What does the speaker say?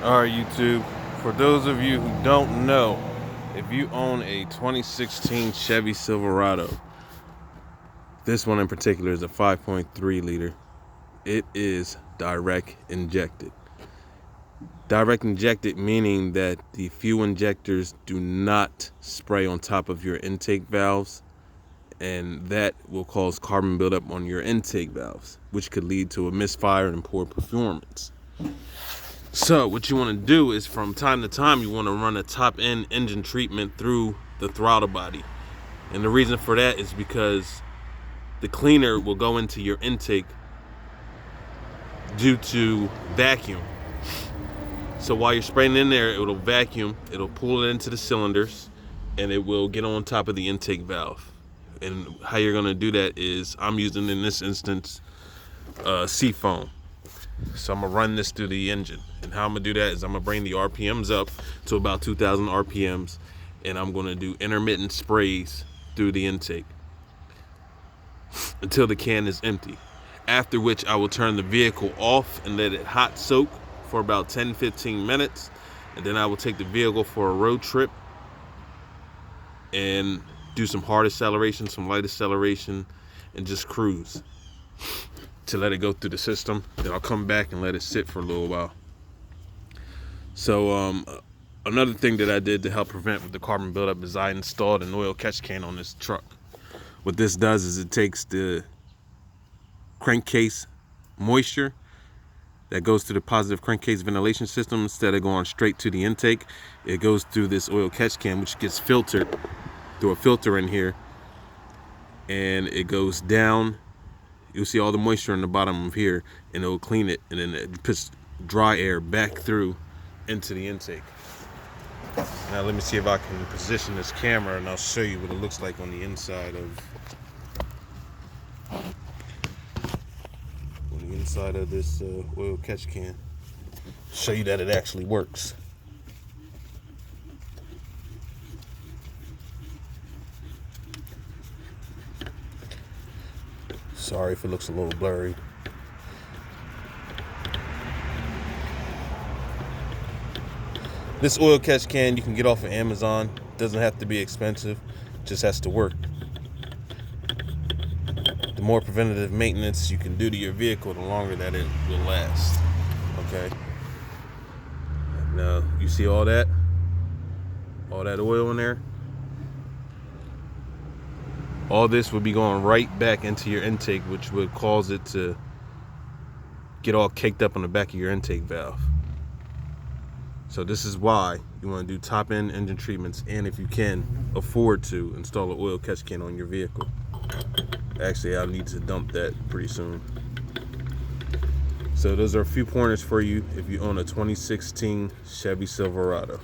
Alright, YouTube, for those of you who don't know, if you own a 2016 Chevy Silverado, this one in particular is a 5.3 liter. It is direct injected. Direct injected meaning that the fuel injectors do not spray on top of your intake valves, and that will cause carbon buildup on your intake valves, which could lead to a misfire and poor performance. So what you want to do is, from time to time, you want to run a top-end engine treatment through the throttle body. And the reason for that is because the cleaner will go into your intake due to vacuum. So while you're spraying in there, it'll vacuum, it'll pull it into the cylinders, and it will get on top of the intake valve. And how you're going to do that is, I'm using in this instance seafoam. So I'm gonna run this through the engine, and how I'm gonna do that is I'm gonna bring the RPMs up to about 2,000 RPMs, and I'm gonna do intermittent sprays through the intake until the can is empty. After which I will turn the vehicle off and let it hot soak for about 10-15 minutes, and then I will take the vehicle for a road trip and do some hard acceleration, some light acceleration, and just cruise to let it go through the system. Then I'll come back and let it sit for a little while. So another thing that I did to help prevent the carbon buildup is I installed an oil catch can on this truck. What this does is it takes the crankcase moisture that goes through the positive crankcase ventilation system. Instead of going straight to the intake, it goes through this oil catch can, which gets filtered through a filter in here, and it goes down. You'll see all the moisture in the bottom of here, and it'll clean it, and then it puts dry air back through into the intake. Now let me see if I can position this camera, and I'll show you what it looks like on the inside of this oil catch can. Show you that it actually works. Sorry if it looks a little blurry. This oil catch can you can get off of Amazon. Doesn't have to be expensive, just has to work. The more preventative maintenance you can do to your vehicle, the longer that it will last. Okay. Now you see all that oil in there? All this would be going right back into your intake, which would cause it to get all caked up on the back of your intake valve. So this is why you want to do top-end engine treatments, and if you can afford to, install an oil catch can on your vehicle. Actually, I'll need to dump that pretty soon. So those are a few pointers for you if you own a 2016 Chevy Silverado.